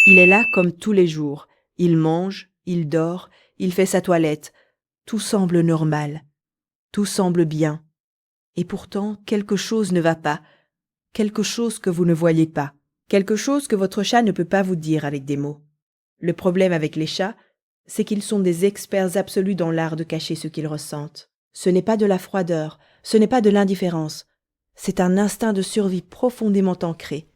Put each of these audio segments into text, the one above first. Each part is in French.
Il est là comme tous les jours. Il mange, il dort, il fait sa toilette. Tout semble normal. Tout semble bien. Et pourtant, quelque chose ne va pas. Quelque chose que vous ne voyez pas. Quelque chose que votre chat ne peut pas vous dire avec des mots. Le problème avec les chats, c'est qu'ils sont des experts absolus dans l'art de cacher ce qu'ils ressentent. Ce n'est pas de la froideur, ce n'est pas de l'indifférence. C'est un instinct de survie profondément ancré,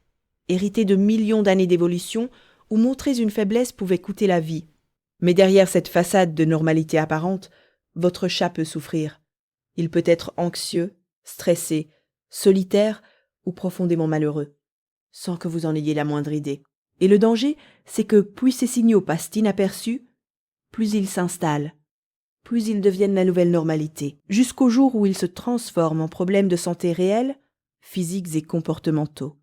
hérité de millions d'années d'évolution où montrer une faiblesse pouvait coûter la vie. Mais derrière cette façade de normalité apparente, votre chat peut souffrir. Il peut être anxieux, stressé, solitaire ou profondément malheureux, sans que vous en ayez la moindre idée. Et le danger, c'est que plus ces signaux passent inaperçus, plus ils s'installent, plus ils deviennent la nouvelle normalité, jusqu'au jour où ils se transforment en problèmes de santé réels, physiques et comportementaux.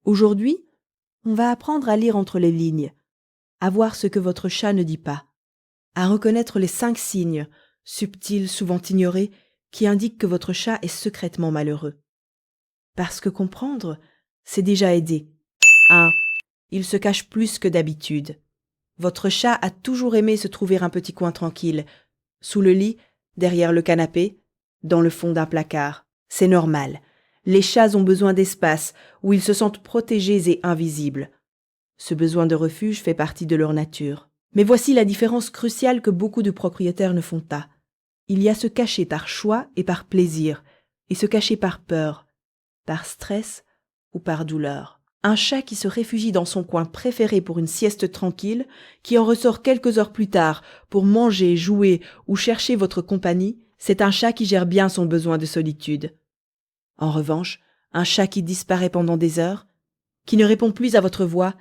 Aujourd'hui, on va apprendre à lire entre les lignes, à voir ce que votre chat ne dit pas, à reconnaître les 5 signes, subtils, souvent ignorés, qui indiquent que votre chat est secrètement malheureux. Parce que comprendre, c'est déjà aider. 1. Il se cache plus que d'habitude. Votre chat a toujours aimé se trouver un petit coin tranquille, sous le lit, derrière le canapé, dans le fond d'un placard. C'est normal. Les chats ont besoin d'espace où ils se sentent protégés et invisibles. Ce besoin de refuge fait partie de leur nature. Mais voici la différence cruciale que beaucoup de propriétaires ne font pas. Il y a se cacher par choix et par plaisir, et se cacher par peur, par stress ou par douleur. Un chat qui se réfugie dans son coin préféré pour une sieste tranquille, qui en ressort quelques heures plus tard pour manger, jouer ou chercher votre compagnie, c'est un chat qui gère bien son besoin de solitude. En revanche, un chat qui disparaît pendant des heures, qui ne répond plus à votre voix,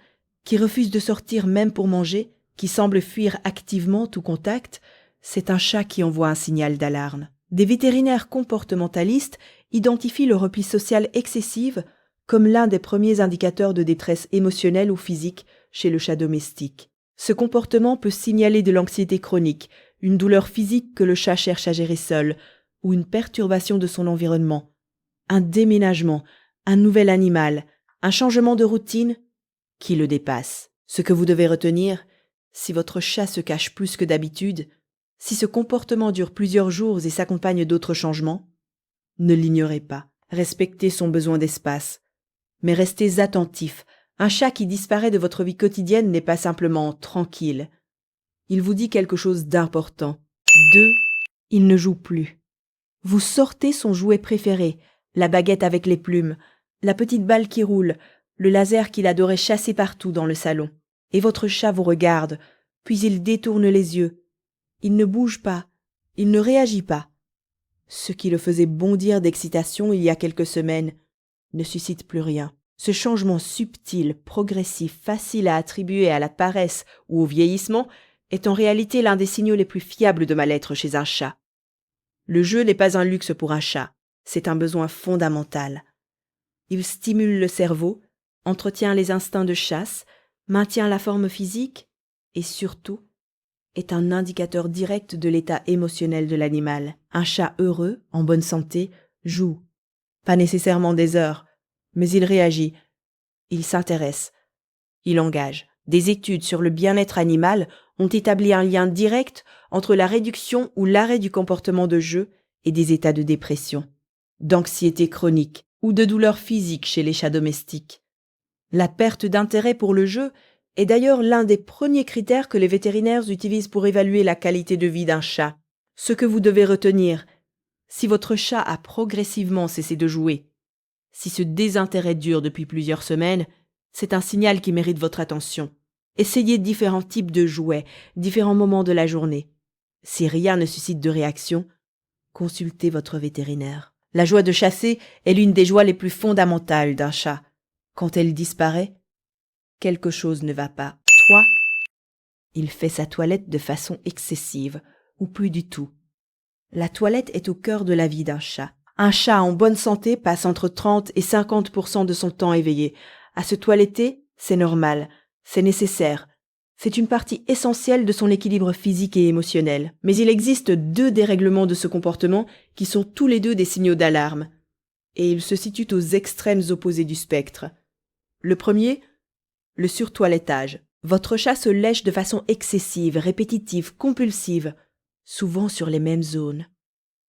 qui refuse de sortir même pour manger, qui semble fuir activement tout contact, c'est un chat qui envoie un signal d'alarme. Des vétérinaires comportementalistes identifient le repli social excessif comme l'un des premiers indicateurs de détresse émotionnelle ou physique chez le chat domestique. Ce comportement peut signaler de l'anxiété chronique, une douleur physique que le chat cherche à gérer seul, ou une perturbation de son environnement, un déménagement, un nouvel animal, un changement de routine qui le dépasse. Ce que vous devez retenir, si votre chat se cache plus que d'habitude, si ce comportement dure plusieurs jours et s'accompagne d'autres changements, ne l'ignorez pas. Respectez son besoin d'espace. Mais restez attentif. Un chat qui disparaît de votre vie quotidienne n'est pas simplement tranquille. Il vous dit quelque chose d'important. 2. Il ne joue plus. Vous sortez son jouet préféré, la baguette avec les plumes, la petite balle qui roule, le laser qu'il adorait chasser partout dans le salon. Et votre chat vous regarde, puis il détourne les yeux. Il ne bouge pas, il ne réagit pas. Ce qui le faisait bondir d'excitation il y a quelques semaines ne suscite plus rien. Ce changement subtil, progressif, facile à attribuer à la paresse ou au vieillissement est en réalité l'un des signaux les plus fiables de mal-être chez un chat. Le jeu n'est pas un luxe pour un chat, c'est un besoin fondamental. Il stimule le cerveau, entretient les instincts de chasse, maintient la forme physique et surtout est un indicateur direct de l'état émotionnel de l'animal. Un chat heureux, en bonne santé, joue. Pas nécessairement des heures, mais il réagit, il s'intéresse, il engage. Des études sur le bien-être animal ont établi un lien direct entre la réduction ou l'arrêt du comportement de jeu et des états de dépression, d'anxiété chronique ou de douleurs physiques chez les chats domestiques. La perte d'intérêt pour le jeu est d'ailleurs l'un des premiers critères que les vétérinaires utilisent pour évaluer la qualité de vie d'un chat. Ce que vous devez retenir, si votre chat a progressivement cessé de jouer, si ce désintérêt dure depuis plusieurs semaines, c'est un signal qui mérite votre attention. Essayez différents types de jouets, différents moments de la journée. Si rien ne suscite de réaction, consultez votre vétérinaire. La joie de chasser est l'une des joies les plus fondamentales d'un chat. Quand elle disparaît, quelque chose ne va pas. 3. Il fait sa toilette de façon excessive, ou plus du tout. La toilette est au cœur de la vie d'un chat. Un chat en bonne santé passe entre 30 et 50% de son temps éveillé. À se toiletter, c'est normal, c'est nécessaire. C'est une partie essentielle de son équilibre physique et émotionnel. Mais il existe 2 dérèglements de ce comportement qui sont tous les 2 des signaux d'alarme. Et ils se situent aux extrêmes opposés du spectre. Le premier, le surtoilettage. Votre chat se lèche de façon excessive, répétitive, compulsive, souvent sur les mêmes zones.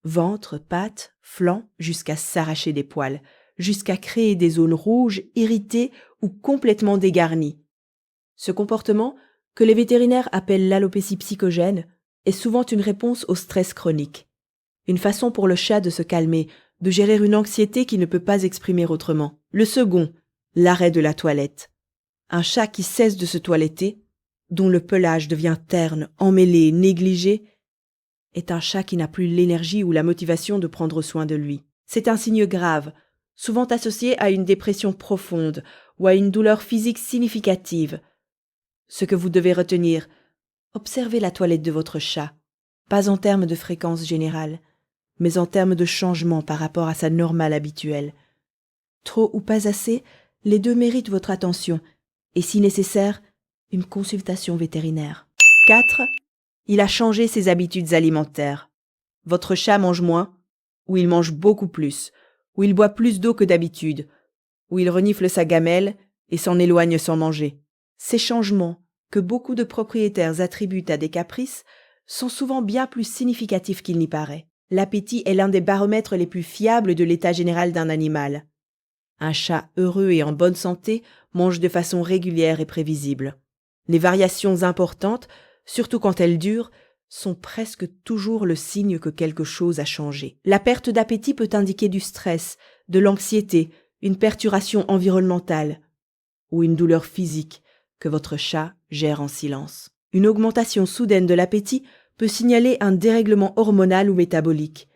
Ventre, pattes, flancs, jusqu'à s'arracher des poils, jusqu'à créer des zones rouges, irritées ou complètement dégarnies. Ce comportement, que les vétérinaires appellent l'alopécie psychogène, est souvent une réponse au stress chronique. Une façon pour le chat de se calmer, de gérer une anxiété qu'il ne peut pas exprimer autrement. Le second, l'arrêt de la toilette. Un chat qui cesse de se toiletter, dont le pelage devient terne, emmêlé, négligé, est un chat qui n'a plus l'énergie ou la motivation de prendre soin de lui. C'est un signe grave, souvent associé à une dépression profonde ou à une douleur physique significative. Ce que vous devez retenir, observez la toilette de votre chat, pas en termes de fréquence générale, mais en termes de changement par rapport à sa normale habituelle. Trop ou pas assez, les deux méritent votre attention, et si nécessaire, une consultation vétérinaire. 4. Il a changé ses habitudes alimentaires. Votre chat mange moins, ou il mange beaucoup plus, ou il boit plus d'eau que d'habitude, ou il renifle sa gamelle et s'en éloigne sans manger. Ces changements, que beaucoup de propriétaires attribuent à des caprices, sont souvent bien plus significatifs qu'il n'y paraît. L'appétit est l'un des baromètres les plus fiables de l'état général d'un animal. Un chat heureux et en bonne santé mange de façon régulière et prévisible. Les variations importantes, surtout quand elles durent, sont presque toujours le signe que quelque chose a changé. La perte d'appétit peut indiquer du stress, de l'anxiété, une perturbation environnementale ou une douleur physique que votre chat gère en silence. Une augmentation soudaine de l'appétit peut signaler un dérèglement hormonal ou métabolique.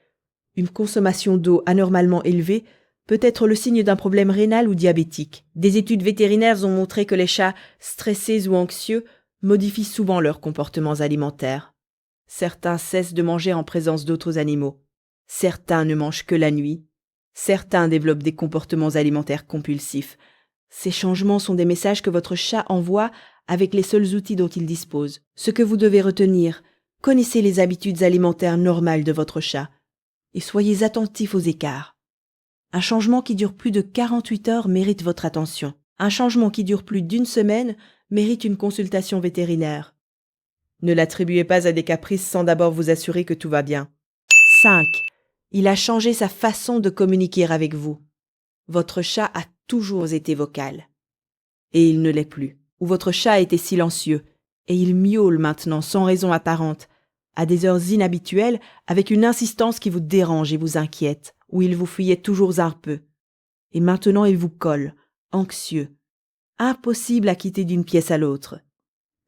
Une consommation d'eau anormalement élevée peut être le signe d'un problème rénal ou diabétique. Des études vétérinaires ont montré que les chats stressés ou anxieux modifient souvent leurs comportements alimentaires. Certains cessent de manger en présence d'autres animaux. Certains ne mangent que la nuit. Certains développent des comportements alimentaires compulsifs. Ces changements sont des messages que votre chat envoie avec les seuls outils dont il dispose. Ce que vous devez retenir, connaissez les habitudes alimentaires normales de votre chat et soyez attentifs aux écarts. Un changement qui dure plus de 48 heures mérite votre attention. Un changement qui dure plus d'une semaine mérite une consultation vétérinaire. Ne l'attribuez pas à des caprices sans d'abord vous assurer que tout va bien. 5. Il a changé sa façon de communiquer avec vous. Votre chat a toujours été vocal. Et il ne l'est plus. Ou votre chat était silencieux. Et il miaule maintenant sans raison apparente, à des heures inhabituelles, avec une insistance qui vous dérange et vous inquiète. Ou il vous fuyait toujours un peu. Et maintenant il vous colle, anxieux. Impossible à quitter d'une pièce à l'autre.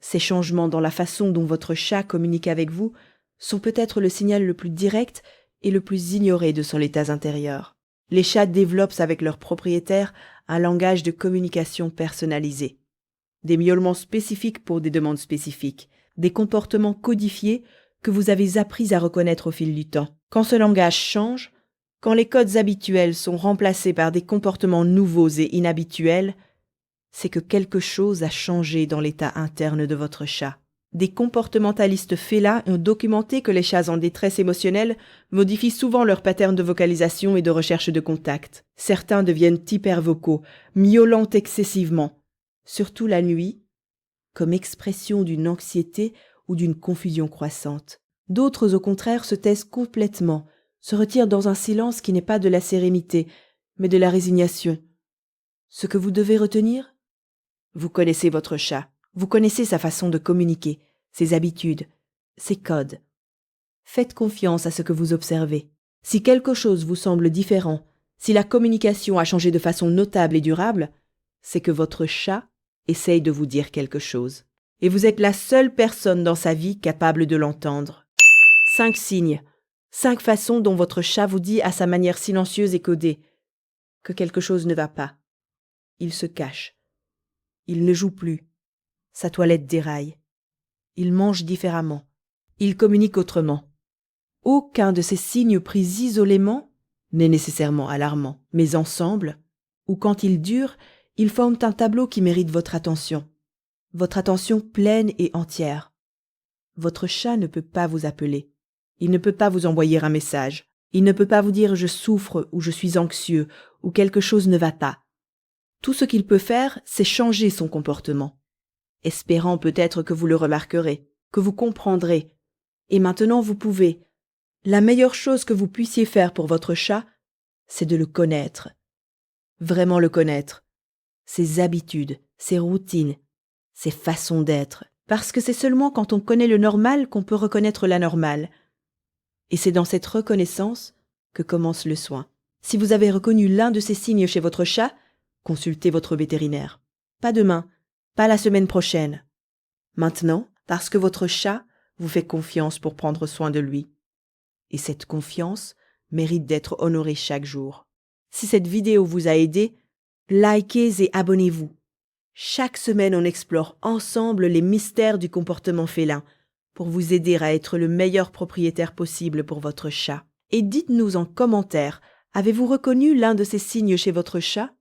Ces changements dans la façon dont votre chat communique avec vous sont peut-être le signal le plus direct et le plus ignoré de son état intérieur. Les chats développent avec leurs propriétaires un langage de communication personnalisé. Des miaulements spécifiques pour des demandes spécifiques, des comportements codifiés que vous avez appris à reconnaître au fil du temps. Quand ce langage change, quand les codes habituels sont remplacés par des comportements nouveaux et inhabituels, c'est que quelque chose a changé dans l'état interne de votre chat. Des comportementalistes félins ont documenté que les chats en détresse émotionnelle modifient souvent leur pattern de vocalisation et de recherche de contact. Certains deviennent hypervocaux, miaulant excessivement, surtout la nuit, comme expression d'une anxiété ou d'une confusion croissante. D'autres, au contraire, se taisent complètement, se retirent dans un silence qui n'est pas de la sérénité, mais de la résignation. Ce que vous devez retenir ? Vous connaissez votre chat, vous connaissez sa façon de communiquer, ses habitudes, ses codes. Faites confiance à ce que vous observez. Si quelque chose vous semble différent, si la communication a changé de façon notable et durable, c'est que votre chat essaye de vous dire quelque chose. Et vous êtes la seule personne dans sa vie capable de l'entendre. 5 signes, 5 façons dont votre chat vous dit à sa manière silencieuse et codée que quelque chose ne va pas. Il se cache. Il ne joue plus. Sa toilette déraille. Il mange différemment. Il communique autrement. Aucun de ces signes pris isolément n'est nécessairement alarmant, mais ensemble, ou quand ils durent, ils forment un tableau qui mérite votre attention pleine et entière. Votre chat ne peut pas vous appeler. Il ne peut pas vous envoyer un message. Il ne peut pas vous dire « je souffre » ou « je suis anxieux » ou « quelque chose ne va pas ». Tout ce qu'il peut faire, c'est changer son comportement. espérant peut-être que vous le remarquerez, que vous comprendrez. Et maintenant vous pouvez. La meilleure chose que vous puissiez faire pour votre chat, c'est de le connaître. Vraiment le connaître. Ses habitudes, ses routines, ses façons d'être. Parce que c'est seulement quand on connaît le normal qu'on peut reconnaître l'anormal. Et c'est dans cette reconnaissance que commence le soin. Si vous avez reconnu l'un de ces signes chez votre chat, consultez votre vétérinaire. Pas demain, pas la semaine prochaine. Maintenant, parce que votre chat vous fait confiance pour prendre soin de lui. Et cette confiance mérite d'être honorée chaque jour. Si cette vidéo vous a aidé, likez et abonnez-vous. Chaque semaine, on explore ensemble les mystères du comportement félin pour vous aider à être le meilleur propriétaire possible pour votre chat. Et dites-nous en commentaire, avez-vous reconnu l'un de ces signes chez votre chat ?